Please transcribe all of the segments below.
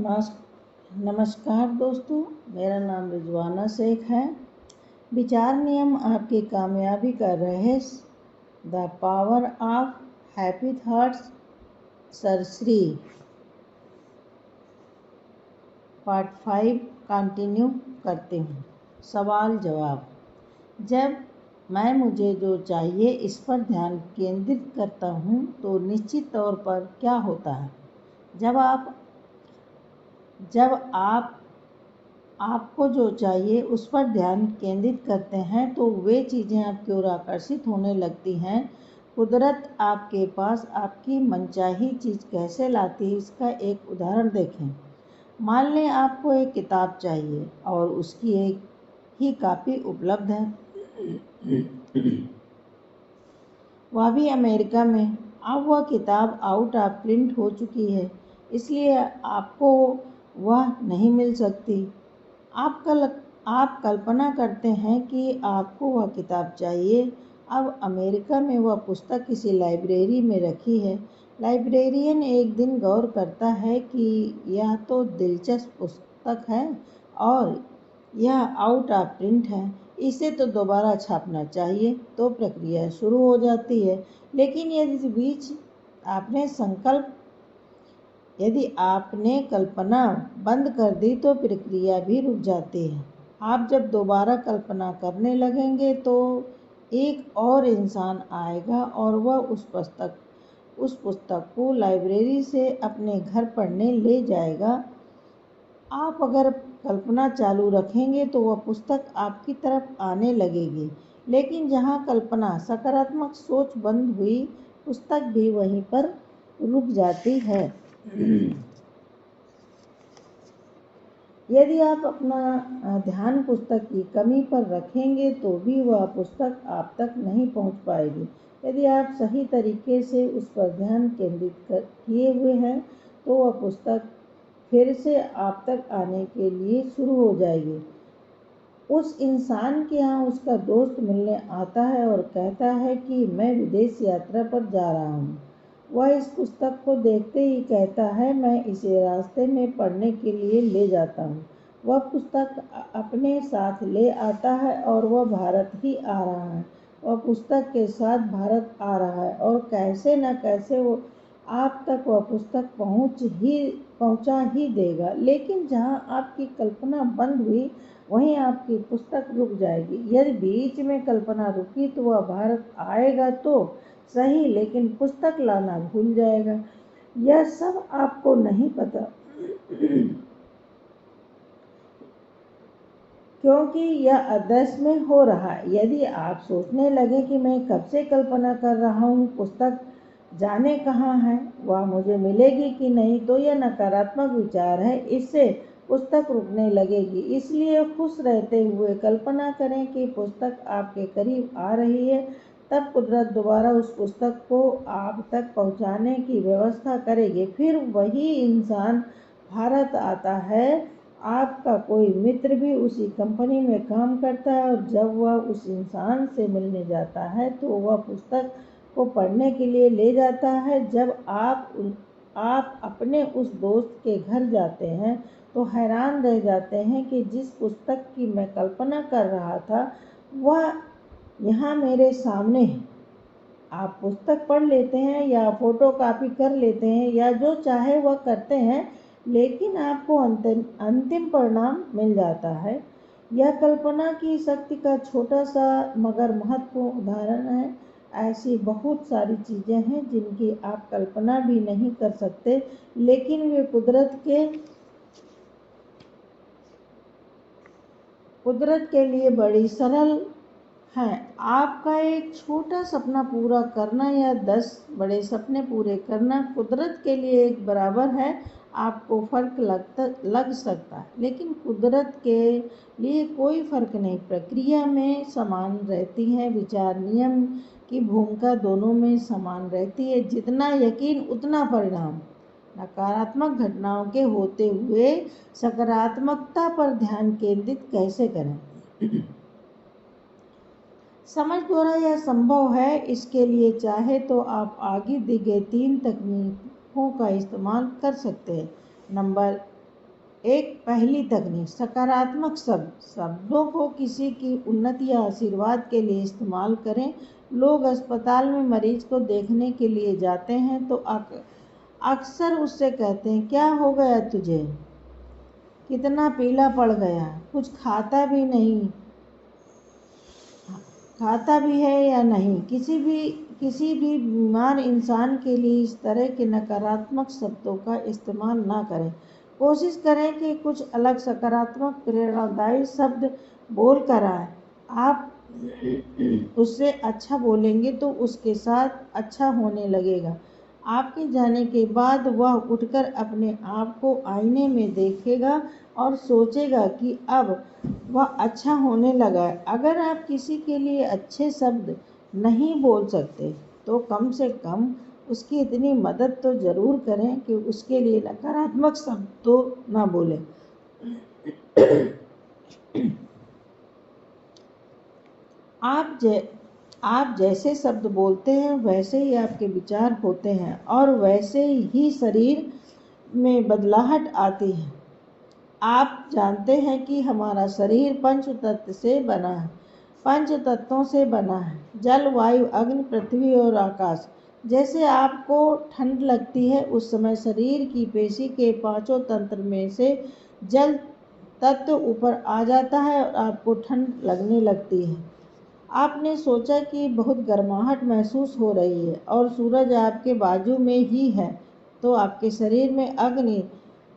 नमस्कार दोस्तों, मेरा नाम रिजवाना शेख है। विचार नियम आपकी कामयाबी का रहस्य, the power of happy thoughts, Sirshree part 5 continue करती हूँ। सवाल जवाब। जब मैं मुझे जो चाहिए इस पर ध्यान केंद्रित करता हूँ तो निश्चित तौर पर क्या होता है, जब आपको जो चाहिए उस पर ध्यान केंद्रित करते हैं तो वे चीज़ें आपकी ओर आकर्षित होने लगती हैं। कुदरत आपके पास आपकी मनचाही चीज़ कैसे लाती है, इसका एक उदाहरण देखें। मान लें आपको एक किताब चाहिए और उसकी एक ही कॉपी उपलब्ध है, वह भी अमेरिका में। अब वह किताब आउट ऑफ प्रिंट हो चुकी है, इसलिए आपको वह नहीं मिल सकती। आप कल्पना करते हैं कि आपको वह किताब चाहिए। अब अमेरिका में वह पुस्तक किसी लाइब्रेरी में रखी है। लाइब्रेरियन एक दिन गौर करता है कि यह तो दिलचस्प पुस्तक है और यह आउट ऑफ प्रिंट है, इसे तो दोबारा छापना चाहिए। तो प्रक्रिया शुरू हो जाती है। लेकिन यदि आपने कल्पना बंद कर दी तो प्रक्रिया भी रुक जाती है। आप जब दोबारा कल्पना करने लगेंगे तो एक और इंसान आएगा और वह उस पुस्तक को लाइब्रेरी से अपने घर पढ़ने ले जाएगा। आप अगर कल्पना चालू रखेंगे तो वह पुस्तक आपकी तरफ आने लगेगी, लेकिन जहाँ कल्पना सकारात्मक सोच बंद हुई, पुस्तक भी वहीं पर रुक जाती है। यदि आप अपना ध्यान पुस्तक की कमी पर रखेंगे तो भी वह पुस्तक आप तक नहीं पहुंच पाएगी। यदि आप सही तरीके से उस पर ध्यान केंद्रित किए हुए हैं तो वह पुस्तक फिर से आप तक आने के लिए शुरू हो जाएगी। उस इंसान के यहाँ उसका दोस्त मिलने आता है और कहता है कि मैं विदेश यात्रा पर जा रहा हूँ। वह इस पुस्तक को देखते ही कहता है, मैं इसे रास्ते में पढ़ने के लिए ले जाता हूँ। वह पुस्तक अपने साथ ले आता है और वह भारत ही आ रहा है। वह पुस्तक के साथ भारत आ रहा है और कैसे न कैसे वो आप तक वह पुस्तक पहुँचा ही देगा। लेकिन जहाँ आपकी कल्पना बंद हुई वहीं आपकी पुस्तक रुक जाएगी। यदि बीच में कल्पना रुकी तो वह भारत आएगा तो सही, लेकिन पुस्तक लाना भूल जाएगा। यह सब आपको नहीं पता क्योंकि यह अदृश्य में हो रहा है। यदि आप सोचने लगे कि मैं कब से कल्पना कर रहा हूँ, पुस्तक जाने कहाँ है, वह मुझे मिलेगी कि नहीं, तो यह नकारात्मक विचार है। इससे पुस्तक रुकने लगेगी। इसलिए खुश रहते हुए कल्पना करें कि पुस्तक आपके करीब आ रही है। तब कुदरत दोबारा उस पुस्तक को आप तक पहुंचाने की व्यवस्था करेगी। फिर वही इंसान भारत आता है। आपका कोई मित्र भी उसी कंपनी में काम करता है और जब वह उस इंसान से मिलने जाता है तो वह पुस्तक को पढ़ने के लिए ले जाता है। जब आप अपने उस दोस्त के घर जाते हैं तो हैरान रह जाते हैं कि जिस पुस्तक की मैं कल्पना कर रहा था वह यहाँ मेरे सामने है। आप पुस्तक पढ़ लेते हैं या फोटोकॉपी कर लेते हैं या जो चाहे वह करते हैं, लेकिन आपको अंतिम परिणाम मिल जाता है। यह कल्पना की शक्ति का छोटा सा मगर महत्वपूर्ण उदाहरण है। ऐसी बहुत सारी चीज़ें हैं जिनकी आप कल्पना भी नहीं कर सकते, लेकिन वे कुदरत के लिए बड़ी सरल हैं। आपका एक छोटा सपना पूरा करना या 10 बड़े सपने पूरे करना कुदरत के लिए एक बराबर है। आपको फर्क लग सकता है, लेकिन कुदरत के लिए कोई फर्क नहीं। प्रक्रिया में समान रहती है। विचार नियम की भूमिका दोनों में समान रहती है। जितना यकीन उतना परिणाम। नकारात्मक घटनाओं के होते हुए सकारात्मकता पर ध्यान केंद्रित कैसे करें? समझ द्वारा यह संभव है। इसके लिए चाहे तो आप आगे दी गई 3 तकनीकों का इस्तेमाल कर सकते हैं। नंबर एक पहली तकनीक, सकारात्मक शब्दों को किसी की उन्नति या आशीर्वाद के लिए इस्तेमाल करें। लोग अस्पताल में मरीज को देखने के लिए जाते हैं तो अक्सर उससे कहते हैं, क्या हो गया तुझे, कितना पीला पड़ गया, कुछ खाता भी है या नहीं। किसी भी बीमार इंसान के लिए इस तरह के नकारात्मक शब्दों का इस्तेमाल ना करें। कोशिश करें कि कुछ अलग सकारात्मक प्रेरणादायी शब्द बोल कर आए। आप उससे अच्छा बोलेंगे तो उसके साथ अच्छा होने लगेगा। आपके जाने के बाद वह उठकर अपने आप को आईने में देखेगा और सोचेगा कि अब वह अच्छा होने लगा है। अगर आप किसी के लिए अच्छे शब्द नहीं बोल सकते तो कम से कम उसकी इतनी मदद तो ज़रूर करें कि उसके लिए नकारात्मक शब्द तो ना बोलें। आप जैसे शब्द बोलते हैं वैसे ही आपके विचार होते हैं और वैसे ही शरीर में बदलाहट आती है। आप जानते हैं कि हमारा शरीर पंच तत्वों से बना है, जल, वायु, अग्नि, पृथ्वी और आकाश। जैसे आपको ठंड लगती है उस समय शरीर की पेशी के पांचों तंत्र में से जल तत्व ऊपर आ जाता है और आपको ठंड लगने लगती है। आपने सोचा कि बहुत गर्माहट महसूस हो रही है और सूरज आपके बाजू में ही है, तो आपके शरीर में अग्नि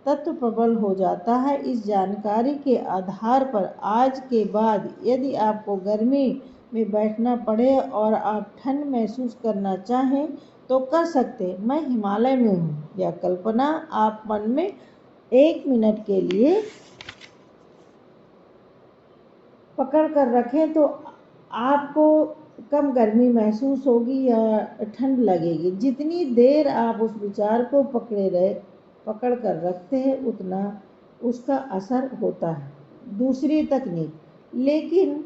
तत्व प्रबल हो जाता है। इस जानकारी के आधार पर आज के बाद यदि आपको गर्मी में बैठना पड़े और आप ठंड महसूस करना चाहें तो कर सकते। मैं हिमालय में हूँ यह कल्पना आप मन में 1 मिनट के लिए पकड़ कर रखें तो आपको कम गर्मी महसूस होगी या ठंड लगेगी। जितनी देर आप उस विचार को पकड़ कर रखते हैं उतना उसका असर होता है। दूसरी तकनीक, लेकिन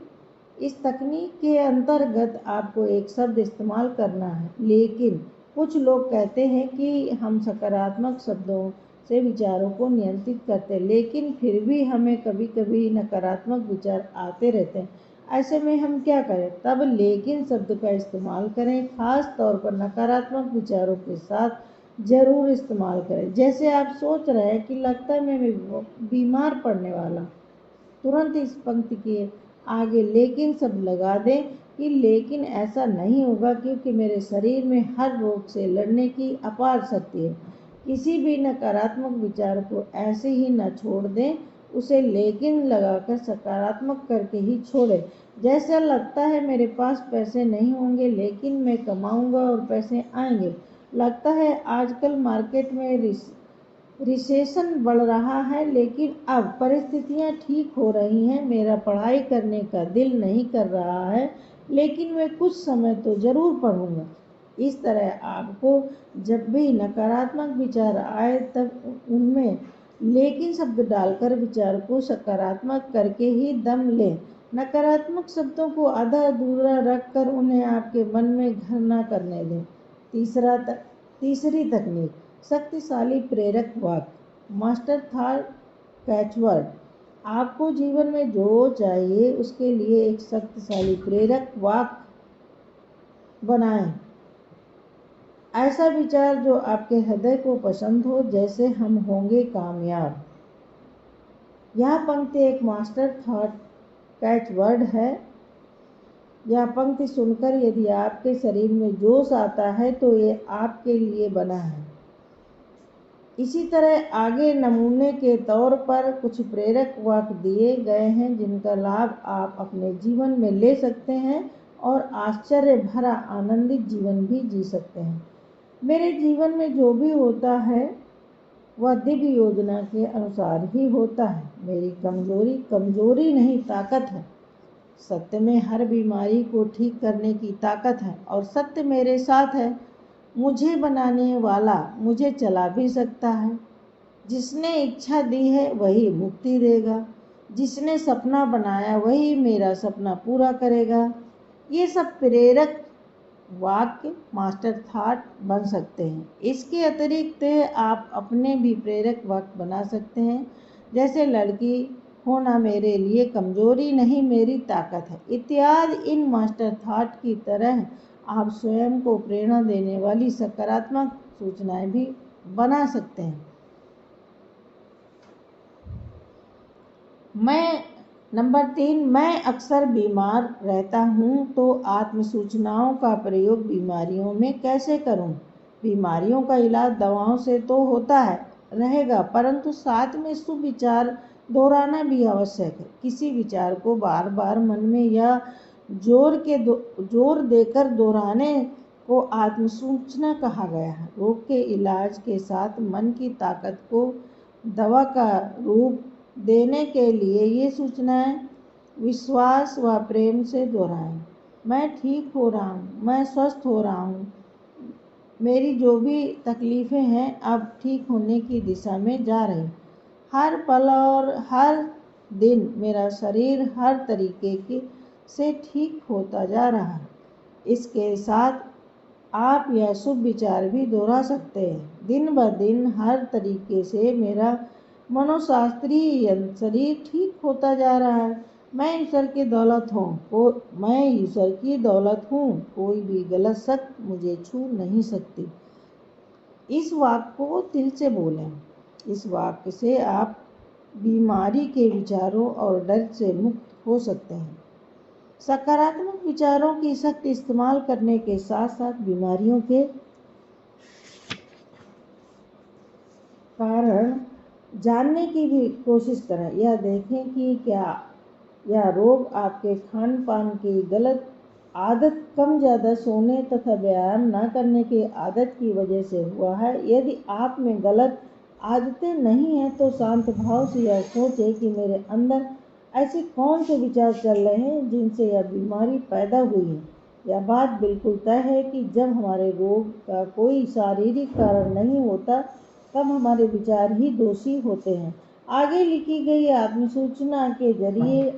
इस तकनीक के अंतर्गत आपको एक शब्द इस्तेमाल करना है। लेकिन कुछ लोग कहते हैं कि हम सकारात्मक शब्दों से विचारों को नियंत्रित करते हैं, लेकिन फिर भी हमें कभी कभी नकारात्मक विचार आते रहते हैं। ऐसे में हम क्या करें? तब लेकिन शब्द का इस्तेमाल करें, खास तौर पर नकारात्मक विचारों के साथ जरूर इस्तेमाल करें। जैसे आप सोच रहे हैं कि लगता है मैं बीमार पड़ने वाला, तुरंत इस पंक्ति के आगे लेकिन शब्द लगा दें कि लेकिन ऐसा नहीं होगा क्योंकि मेरे शरीर में हर रोग से लड़ने की अपार शक्ति है। किसी भी नकारात्मक विचार को ऐसे ही न छोड़ दें, उसे लेकिन लगाकर सकारात्मक करके ही छोड़ें। जैसा लगता है मेरे पास पैसे नहीं होंगे लेकिन मैं कमाऊंगा और पैसे आएंगे। लगता है आजकल मार्केट में रिसेशन बढ़ रहा है लेकिन अब परिस्थितियां ठीक हो रही हैं। मेरा पढ़ाई करने का दिल नहीं कर रहा है लेकिन मैं कुछ समय तो ज़रूर पढ़ूंगा। इस तरह आपको जब भी नकारात्मक विचार आए तब उनमें लेकिन शब्द डालकर विचार को सकारात्मक करके ही दम लें। नकारात्मक शब्दों को आधा अधूरा रखकर उन्हें आपके मन में घर न करने दें। तीसरी तकनीक, शक्तिशाली प्रेरक वाक्य, मास्टर थॉट कैचवर्ड। आपको जीवन में जो चाहिए उसके लिए एक शक्तिशाली प्रेरक वाक्य बनाएं। ऐसा विचार जो आपके हृदय को पसंद हो, जैसे हम होंगे कामयाब। यह पंक्ति एक मास्टर थॉट कैचवर्ड है। यह पंक्ति सुनकर यदि आपके शरीर में जोश आता है तो ये आपके लिए बना है। इसी तरह आगे नमूने के तौर पर कुछ प्रेरक वाक्य दिए गए हैं जिनका लाभ आप अपने जीवन में ले सकते हैं और आश्चर्य भरा आनंदित जीवन भी जी सकते हैं। मेरे जीवन में जो भी होता है वह दिव्य योजना के अनुसार ही होता है। मेरी कमजोरी नहीं, ताकत है। सत्य में हर बीमारी को ठीक करने की ताकत है और सत्य मेरे साथ है। मुझे बनाने वाला मुझे चला भी सकता है। जिसने इच्छा दी है वही मुक्ति देगा। जिसने सपना बनाया वही मेरा सपना पूरा करेगा। ये सब प्रेरक वाक्य मास्टर थॉट बन सकते हैं। इसके अतिरिक्त आप अपने भी प्रेरक वाक्य बना सकते हैं जैसे लड़की होना मेरे लिए कमजोरी नहीं, मेरी ताकत है, इत्यादि। इन मास्टर थॉट की तरह आप स्वयं को प्रेरणा देने वाली सकारात्मक सूचनाएं भी बना सकते हैं। नंबर 3, मैं अक्सर बीमार रहता हूँ, तो आत्म सूचनाओं का प्रयोग बीमारियों में कैसे करूँ? बीमारियों का इलाज दवाओं से तो होता है रहेगा, परंतु साथ में सुविचार दोहराना भी आवश्यक है। किसी विचार को बार बार मन में या जोर देकर दोहराने को आत्मसूचना कहा गया है। रोग के इलाज के साथ मन की ताकत को दवा का रूप देने के लिए ये सूचनाएं विश्वास व प्रेम से दोहराएं। मैं ठीक हो रहा हूँ, मैं स्वस्थ हो रहा हूँ, मेरी जो भी तकलीफ़ें हैं अब ठीक होने की दिशा में जा रही। हर पल और हर दिन मेरा शरीर हर तरीके से ठीक होता जा रहा है। इसके साथ आप यह शुभ विचार भी दोहरा सकते हैं। दिन ब दिन हर तरीके से मेरा मनोशास्त्रीय शरीर ठीक होता जा रहा है। मैं ईश्वर की दौलत हूँ, कोई भी गलत शक्ति मुझे छू नहीं सकती। इस वाक्य को दिल से बोलें। इस वाक्य से आप बीमारी के विचारों और डर से मुक्त हो सकते हैं। सकारात्मक विचारों की शक्ति इस्तेमाल करने के साथ साथ बीमारियों के कारण जानने की भी कोशिश करें। यह देखें कि क्या यह रोग आपके खान पान की गलत आदत, कम ज़्यादा सोने तथा व्यायाम न करने की आदत की वजह से हुआ है। यदि आप में गलत आदतें नहीं हैं तो शांत भाव से यह सोचें कि मेरे अंदर ऐसे कौन से विचार चल रहे हैं जिनसे यह बीमारी पैदा हुई है। यह बात बिल्कुल तय है कि जब हमारे रोग का कोई शारीरिक कारण नहीं होता तब हमारे विचार ही दोषी होते हैं। आगे लिखी गई आत्मसूचना के जरिए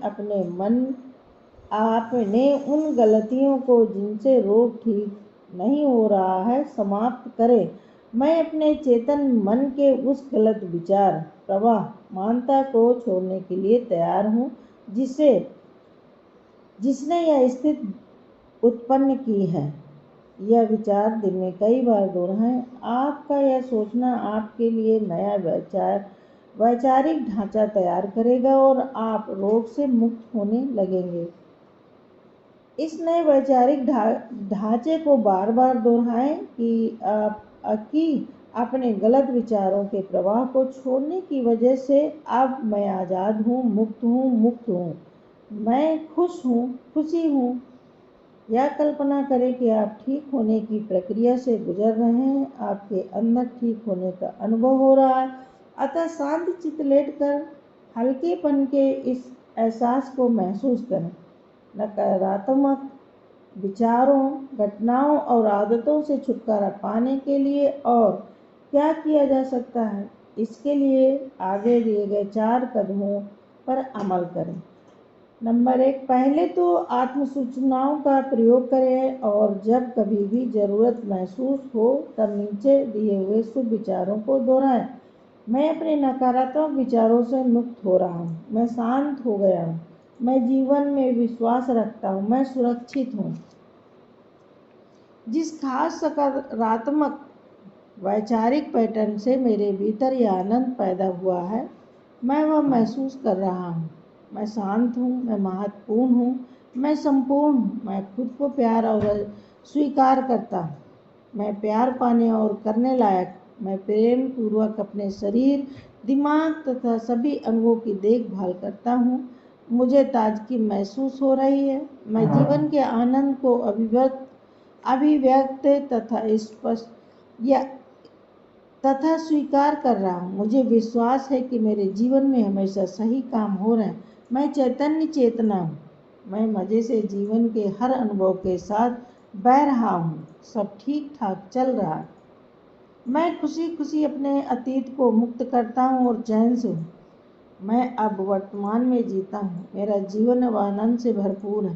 आपने उन गलतियों को जिनसे रोग ठीक नहीं हो रहा है समाप्त करें। मैं अपने चेतन मन के उस गलत विचार प्रवाह मानता को छोड़ने के लिए तैयार हूँ जिसने यह स्थिति उत्पन्न की है। यह विचार दिन में कई बार दोहराएं। आपका यह सोचना आपके लिए नया वैचारिक ढांचा तैयार करेगा और आप रोग से मुक्त होने लगेंगे। इस नए वैचारिक ढांचे को बार बार दोहराएं कि अपने गलत विचारों के प्रवाह को छोड़ने की वजह से अब मैं आज़ाद हूँ, मुक्त हूँ, मैं खुशी हूँ। यह कल्पना करें कि आप ठीक होने की प्रक्रिया से गुजर रहे हैं, आपके अंदर ठीक होने का अनुभव हो रहा है। अतः शांत चित्त लेटकर हल्केपन के इस एहसास को महसूस करें। नकारात्मक विचारों, घटनाओं और आदतों से छुटकारा पाने के लिए और क्या किया जा सकता है, इसके लिए आगे दिए गए 4 कदमों पर अमल करें। नंबर 1, पहले तो आत्मसूचनाओं का प्रयोग करें और जब कभी भी ज़रूरत महसूस हो तब नीचे दिए हुए शुभ विचारों को दोहराएं। मैं अपने नकारात्मक विचारों से मुक्त हो रहा हूँ, मैं शांत हो गया हूँ, मैं जीवन में विश्वास रखता हूँ, मैं सुरक्षित हूँ। जिस खास सकारात्मक वैचारिक पैटर्न से मेरे भीतर यह आनंद पैदा हुआ है, मैं वह महसूस कर रहा हूँ। मैं शांत हूँ, मैं महत्वपूर्ण हूँ, मैं संपूर्ण हूँ, मैं खुद को प्यार और स्वीकार करता हूँ, मैं प्यार पाने और करने लायक, मैं प्रेम पूर्वक अपने शरीर, दिमाग तथा सभी अंगों की देखभाल करता हूँ। मुझे ताजगी महसूस हो रही है, मैं जीवन के आनंद को अभिव्यक्त तथा स्वीकार कर रहा हूँ। मुझे विश्वास है कि मेरे जीवन में हमेशा सही काम हो रहे हैं। मैं चैतन्य चेतना हूँ, मैं मज़े से जीवन के हर अनुभव के साथ बह रहा हूँ, सब ठीक ठाक चल रहा है। मैं खुशी खुशी अपने अतीत को मुक्त करता हूँ और चैन से हूँ। मैं अब वर्तमान में जीता हूँ, मेरा जीवन अब आनंद से भरपूर है।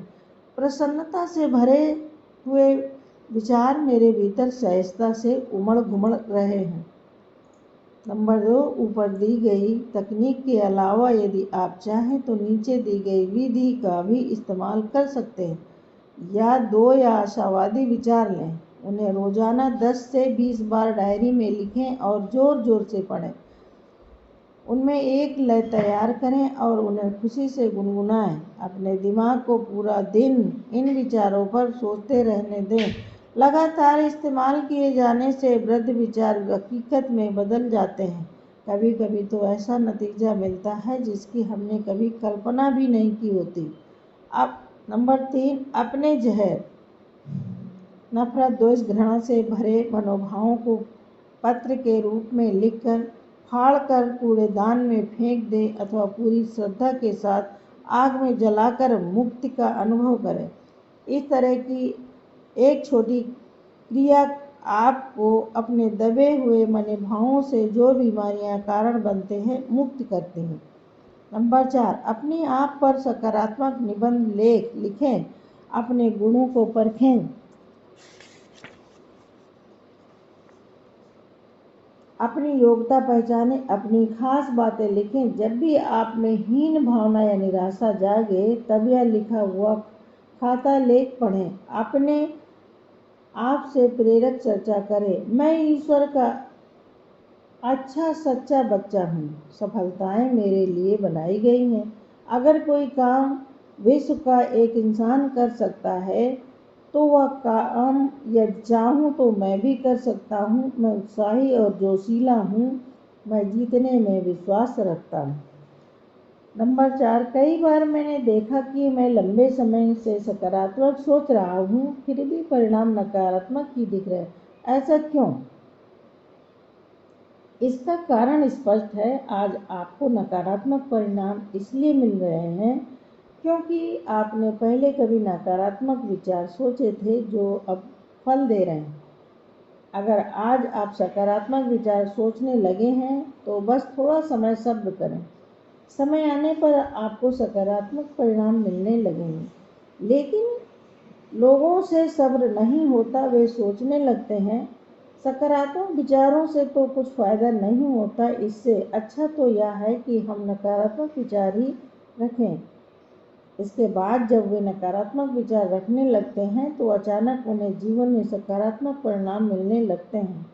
प्रसन्नता से भरे हुए विचार मेरे भीतर सहजता से उमड़ घुमड़ रहे हैं। नंबर 2, ऊपर दी गई तकनीक के अलावा यदि आप चाहें तो नीचे दी गई विधि का भी इस्तेमाल कर सकते हैं। या 2 या आशावादी विचार लें, उन्हें रोजाना 10 से 20 बार डायरी में लिखें और जोर जोर से पढ़ें। उनमें एक लय तैयार करें और उन्हें खुशी से गुनगुनाएं। अपने दिमाग को पूरा दिन इन विचारों पर सोचते रहने दें। लगातार इस्तेमाल किए जाने से वृद्ध विचार हकीकत में बदल जाते हैं। कभी कभी तो ऐसा नतीजा मिलता है जिसकी हमने कभी कल्पना भी नहीं की होती। अब नंबर 3, अपने जहर, नफरत, द्वेष, घृणा से भरे मनोभावों को पत्र के रूप में लिखकर फाड़कर कूड़ेदान में फेंक दें अथवा पूरी श्रद्धा के साथ आग में जलाकर मुक्ति का अनुभव करें। इस तरह की एक छोटी क्रिया आपको अपने दबे हुए मनोभावों से जो बीमारियां कारण बनते हैं मुक्त करती हैं। नंबर 4, अपने आप पर सकारात्मक निबंध लेख लिखें। अपने गुणों को परखें, अपनी योग्यता पहचानें, अपनी खास बातें लिखें। जब भी आप में हीन भावना या निराशा जागे तब यह लिखा हुआ खाता लेख पढ़ें। अपने आप से प्रेरक चर्चा करें। मैं ईश्वर का अच्छा सच्चा बच्चा हूँ, सफलताएं मेरे लिए बनाई गई हैं। अगर कोई काम विश्व का एक इंसान कर सकता है तो वह काम यदि चाहूँ तो मैं भी कर सकता हूँ। मैं उत्साही और जोशीला हूँ। मैं जीतने में विश्वास रखता हूँ। नंबर 4, कई बार मैंने देखा कि मैं लंबे समय से सकारात्मक सोच रहा हूँ फिर भी परिणाम नकारात्मक ही दिख रहे। ऐसा क्यों? इसका कारण स्पष्ट है। आज आपको नकारात्मक परिणाम इसलिए मिल रहे हैं क्योंकि आपने पहले कभी नकारात्मक विचार सोचे थे जो अब फल दे रहे हैं। अगर आज आप सकारात्मक विचार सोचने लगे हैं तो बस थोड़ा समय सब्र करें। समय आने पर आपको सकारात्मक परिणाम मिलने लगेंगे। लेकिन लोगों से सब्र नहीं होता, वे सोचने लगते हैं सकारात्मक विचारों से तो कुछ फायदा नहीं होता, इससे अच्छा तो यह है कि हम नकारात्मक विचार ही रखें। इसके बाद जब वे नकारात्मक विचार रखने लगते हैं तो अचानक उन्हें जीवन में सकारात्मक परिणाम मिलने लगते हैं।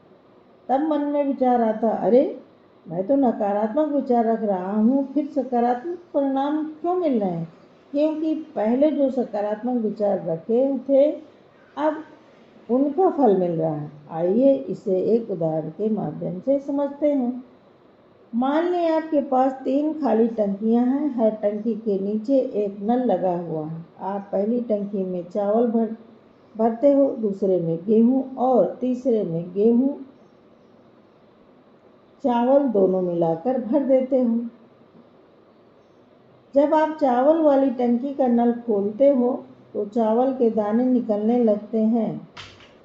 तब मन में विचार आता, अरे मैं तो नकारात्मक विचार रख रहा हूँ, फिर सकारात्मक परिणाम क्यों मिल रहे हैं? क्योंकि पहले जो सकारात्मक विचार रखे थे अब उनका फल मिल रहा है। आइए इसे एक उदाहरण के माध्यम से समझते हैं। मान लें आपके पास 3 खाली टंकियां हैं। हर टंकी के नीचे एक नल लगा हुआ है। आप पहली टंकी में चावल भरते हो, दूसरे में गेहूं और तीसरे में गेहूं चावल दोनों मिलाकर भर देते हो। जब आप चावल वाली टंकी का नल खोलते हो तो चावल के दाने निकलने लगते हैं।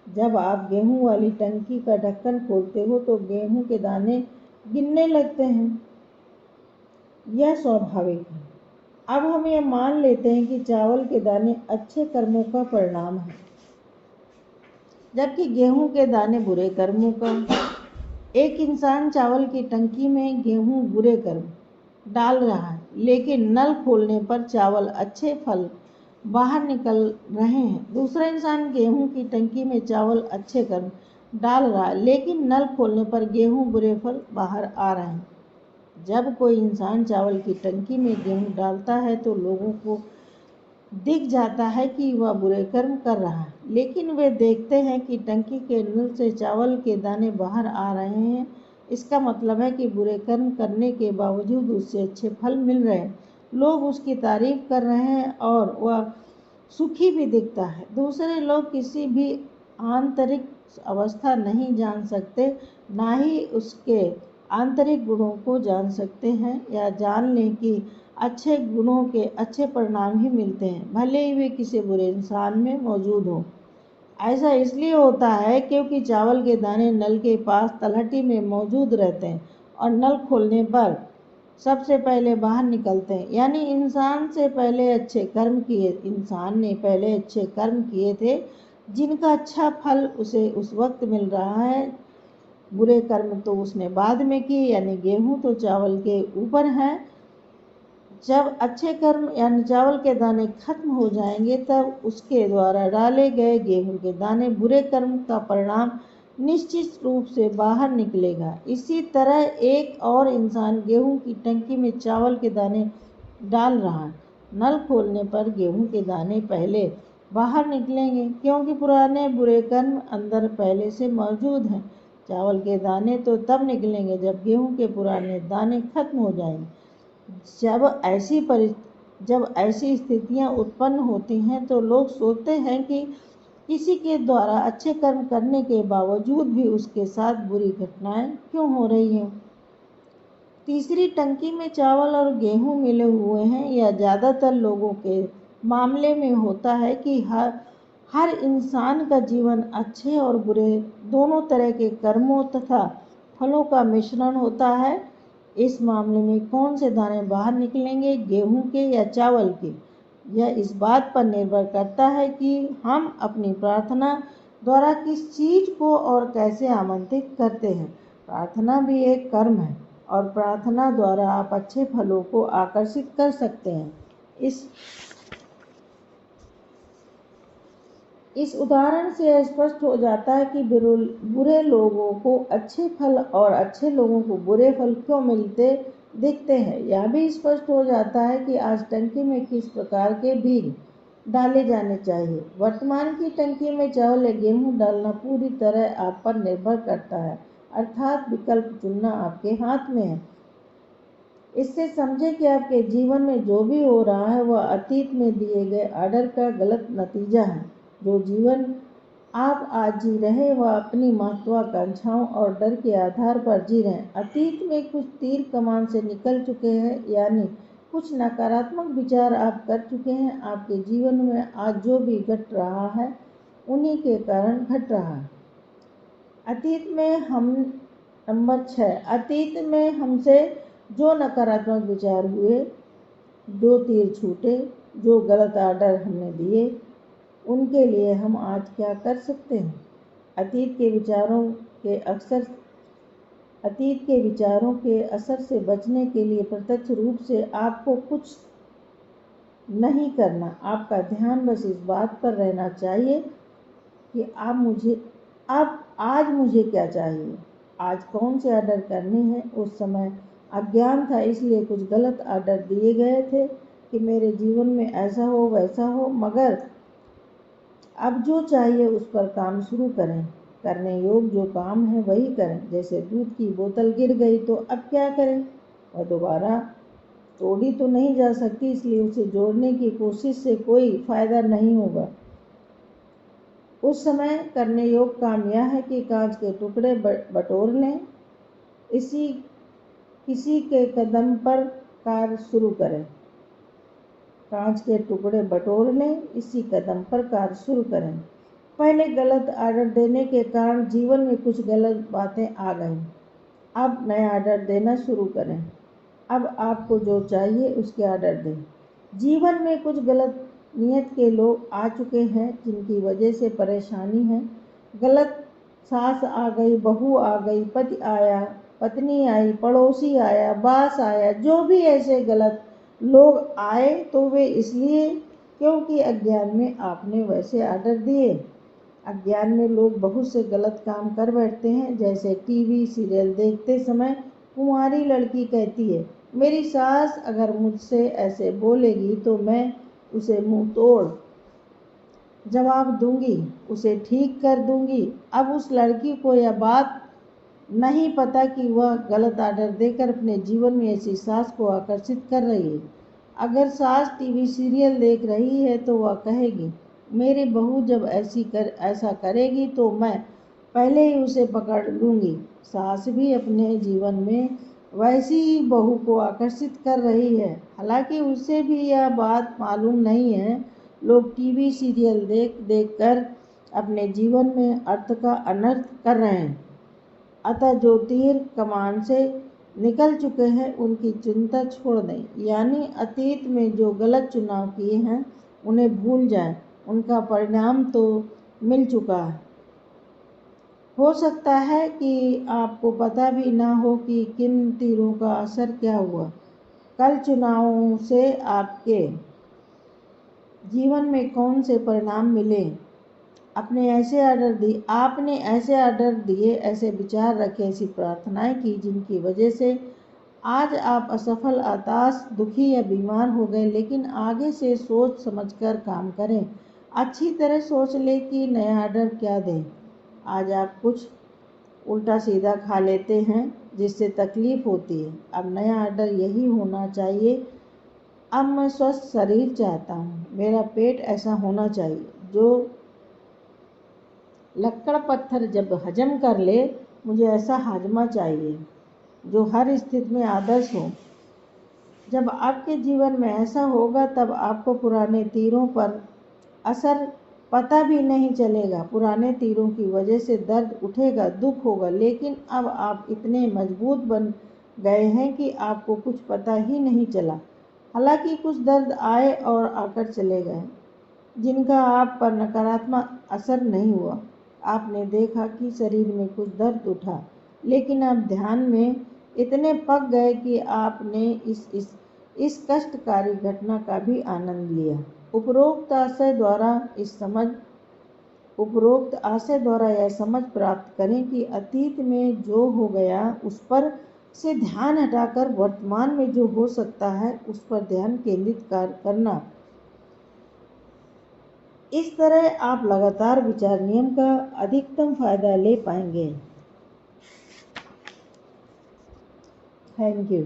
जब आप गेहूं वाली टंकी का ढक्कन खोलते हो तो गेहूं के दाने गिरने लगते हैं। यह स्वाभाविक है। अब हम यह मान लेते हैं कि चावल के दाने अच्छे कर्मों का परिणाम है जबकि गेहूं के दाने बुरे कर्मों का। एक इंसान चावल की टंकी में गेहूं बुरे कर्म डाल रहा है, लेकिन नल खोलने पर चावल अच्छे फल बाहर निकल रहे हैं। दूसरा इंसान गेहूं की टंकी में चावल अच्छे कर्म डाल रहा है, लेकिन नल खोलने पर गेहूं बुरे फल बाहर आ रहे हैं। जब कोई इंसान चावल की टंकी में गेहूं डालता है तो लोगों को दिख जाता है कि वह बुरे कर्म कर रहा है, लेकिन वे देखते हैं कि टंकी के नल से चावल के दाने बाहर आ रहे हैं। इसका मतलब है कि बुरे कर्म करने के बावजूद उससे अच्छे फल मिल रहे हैं। लोग उसकी तारीफ कर रहे हैं और वह सुखी भी दिखता है। दूसरे लोग किसी भी आंतरिक अवस्था नहीं जान सकते, ना ही उसके आंतरिक गुणों को जान सकते हैं या जान लें कि अच्छे गुणों के अच्छे परिणाम ही मिलते हैं, भले ही वे किसी बुरे इंसान में मौजूद हों। ऐसा इसलिए होता है क्योंकि चावल के दाने नल के पास तलहटी में मौजूद रहते हैं और नल खोलने पर सबसे पहले बाहर निकलते हैं। यानी इंसान ने पहले अच्छे कर्म किए थे जिनका अच्छा फल उसे उस वक्त मिल रहा है बुरे कर्म तो उसने बाद में किए, यानी गेहूं तो चावल के ऊपर है। जब अच्छे कर्म यानी चावल के दाने खत्म हो जाएंगे, तब उसके द्वारा डाले गए गेहूं के दाने बुरे कर्म का परिणाम निश्चित रूप से बाहर निकलेगा। इसी तरह एक और इंसान गेहूं की टंकी में चावल के दाने डाल रहा है। नल खोलने पर गेहूं के दाने पहले बाहर निकलेंगे, क्योंकि पुराने बुरे कर्म अंदर पहले से मौजूद हैं। चावल के दाने तो तब निकलेंगे जब गेहूं के पुराने दाने खत्म हो जाएंगे। जब ऐसी स्थितियां उत्पन्न होती हैं तो लोग सोचते हैं कि किसी के द्वारा अच्छे कर्म करने के बावजूद भी उसके साथ बुरी घटनाएं क्यों हो रही हैं। तीसरी टंकी में चावल और गेहूं मिले हुए हैं। यह ज़्यादातर लोगों के मामले में होता है कि हर इंसान का जीवन अच्छे और बुरे दोनों तरह के कर्मों तथा फलों का मिश्रण होता है। इस मामले में कौन से दाने बाहर निकलेंगे, गेहूं के या चावल के, यह इस बात पर निर्भर करता है कि हम अपनी प्रार्थना द्वारा किस चीज को और कैसे आमंत्रित करते हैं। प्रार्थना भी एक कर्म है और प्रार्थना द्वारा आप अच्छे फलों को आकर्षित कर सकते हैं। इस उदाहरण से स्पष्ट हो जाता है कि बुरे लोगों को अच्छे फल और अच्छे लोगों को बुरे फल क्यों मिलते दिखते हैं। यह भी स्पष्ट हो जाता है कि आज टंकी में किस प्रकार के बीज डाले जाने चाहिए। वर्तमान की टंकी में चावल या गेहूं डालना पूरी तरह आप पर निर्भर करता है, अर्थात विकल्प चुनना आपके हाथ में है। इससे समझें कि आपके जीवन में जो भी हो रहा है वह अतीत में दिए गए ऑर्डर का गलत नतीजा है। जो जीवन आप आज जी रहे हैं वह अपनी महत्वाकांक्षाओं और डर के आधार पर जी रहे हैं। अतीत में कुछ तीर कमान से निकल चुके हैं, यानी कुछ नकारात्मक विचार आप कर चुके हैं। आपके जीवन में आज जो भी घट रहा है उन्हीं के कारण घट रहा है। अतीत में हमसे जो नकारात्मक विचार हुए, जो तीर छूटे, जो गलत आर्डर हमने दिए, उनके लिए हम आज क्या कर सकते हैं। अतीत के विचारों के असर से बचने के लिए प्रत्यक्ष रूप से आपको कुछ नहीं करना। आपका ध्यान बस इस बात पर रहना चाहिए कि आज मुझे क्या चाहिए, आज कौन से ऑर्डर करने हैं। उस समय अज्ञान था, इसलिए कुछ गलत ऑर्डर दिए गए थे कि मेरे जीवन में ऐसा हो वैसा हो, मगर अब जो चाहिए उस पर काम शुरू करें। करने योग्य जो काम है वही करें। जैसे दूध की बोतल गिर गई तो अब क्या करें, वह दोबारा तोड़ी तो नहीं जा सकती, इसलिए उसे जोड़ने की कोशिश से कोई फायदा नहीं होगा। उस समय करने योग्य काम यह है कि कांच के टुकड़े बटोर लें, किसी के कदम पर कार्य शुरू करें। कांच के टुकड़े बटोर लें, इसी कदम पर कार्य शुरू करें। पहले गलत ऑर्डर देने के कारण जीवन में कुछ गलत बातें आ गई। अब नया ऑर्डर देना शुरू करें। अब आपको जो चाहिए उसके ऑर्डर दें। जीवन में कुछ गलत नियत के लोग आ चुके हैं जिनकी वजह से परेशानी है। गलत सास आ गई, बहू आ गई, पति आया, पत्नी आई, पड़ोसी आया, बास आया, जो भी ऐसे गलत लोग आए तो वे इसलिए क्योंकि अज्ञान में आपने वैसे ऑर्डर दिए। अज्ञान में लोग बहुत से गलत काम कर बैठते हैं। जैसे टीवी सीरियल देखते समय कुंवारी लड़की कहती है, मेरी सास अगर मुझसे ऐसे बोलेगी तो मैं उसे मुंह तोड़ जवाब दूंगी, उसे ठीक कर दूंगी। अब उस लड़की को यह बात नहीं पता कि वह गलत ऑर्डर देकर अपने जीवन में ऐसी सास को आकर्षित कर रही है। अगर सास टीवी सीरियल देख रही है तो वह कहेगी, मेरी बहू जब ऐसा करेगी तो मैं पहले ही उसे पकड़ लूँगी। सास भी अपने जीवन में वैसी ही बहू को आकर्षित कर रही है, हालांकि उसे भी यह बात मालूम नहीं है। लोग टीवी सीरियल देख कर अपने जीवन में अर्थ का अनर्थ कर रहे हैं। अतः जो तीर कमान से निकल चुके हैं उनकी चिंता छोड़ दें, यानी अतीत में जो गलत चुनाव किए हैं उन्हें भूल जाएं। उनका परिणाम तो मिल चुका है। हो सकता है कि आपको पता भी ना हो कि किन तीरों का असर क्या हुआ। कल चुनावों से आपके जीवन में कौन से परिणाम मिले। आपने ऐसे आर्डर दिए, ऐसे विचार रखे, ऐसी प्रार्थनाएं की जिनकी वजह से आज आप असफल, हताश, दुखी या बीमार हो गए। लेकिन आगे से सोच समझकर काम करें। अच्छी तरह सोच ले कि नया आर्डर क्या दें। आज आप कुछ उल्टा सीधा खा लेते हैं जिससे तकलीफ होती है। अब नया आर्डर यही होना चाहिए, अब मैं स्वस्थ शरीर चाहता हूँ। मेरा पेट ऐसा होना चाहिए जो लक्कड़ पत्थर जब हजम कर ले। मुझे ऐसा हाजमा चाहिए जो हर स्थिति में आदर्श हो। जब आपके जीवन में ऐसा होगा तब आपको पुराने तीरों पर असर पता भी नहीं चलेगा। पुराने तीरों की वजह से दर्द उठेगा, दुख होगा, लेकिन अब आप इतने मजबूत बन गए हैं कि आपको कुछ पता ही नहीं चला। हालांकि कुछ दर्द आए और आकर चले गए जिनका आप पर नकारात्मक असर नहीं हुआ। आपने देखा कि शरीर में कुछ दर्द उठा, लेकिन आप ध्यान में इतने पक गए कि आपने इस कष्टकारी घटना का भी आनंद लिया। उपरोक्त आशय द्वारा यह समझ प्राप्त करें कि अतीत में जो हो गया उस पर से ध्यान हटाकर वर्तमान में जो हो सकता है उस पर ध्यान केंद्रित करना। इस तरह आप लगातार विचार नियम का अधिकतम फायदा ले पाएंगे। Thank you.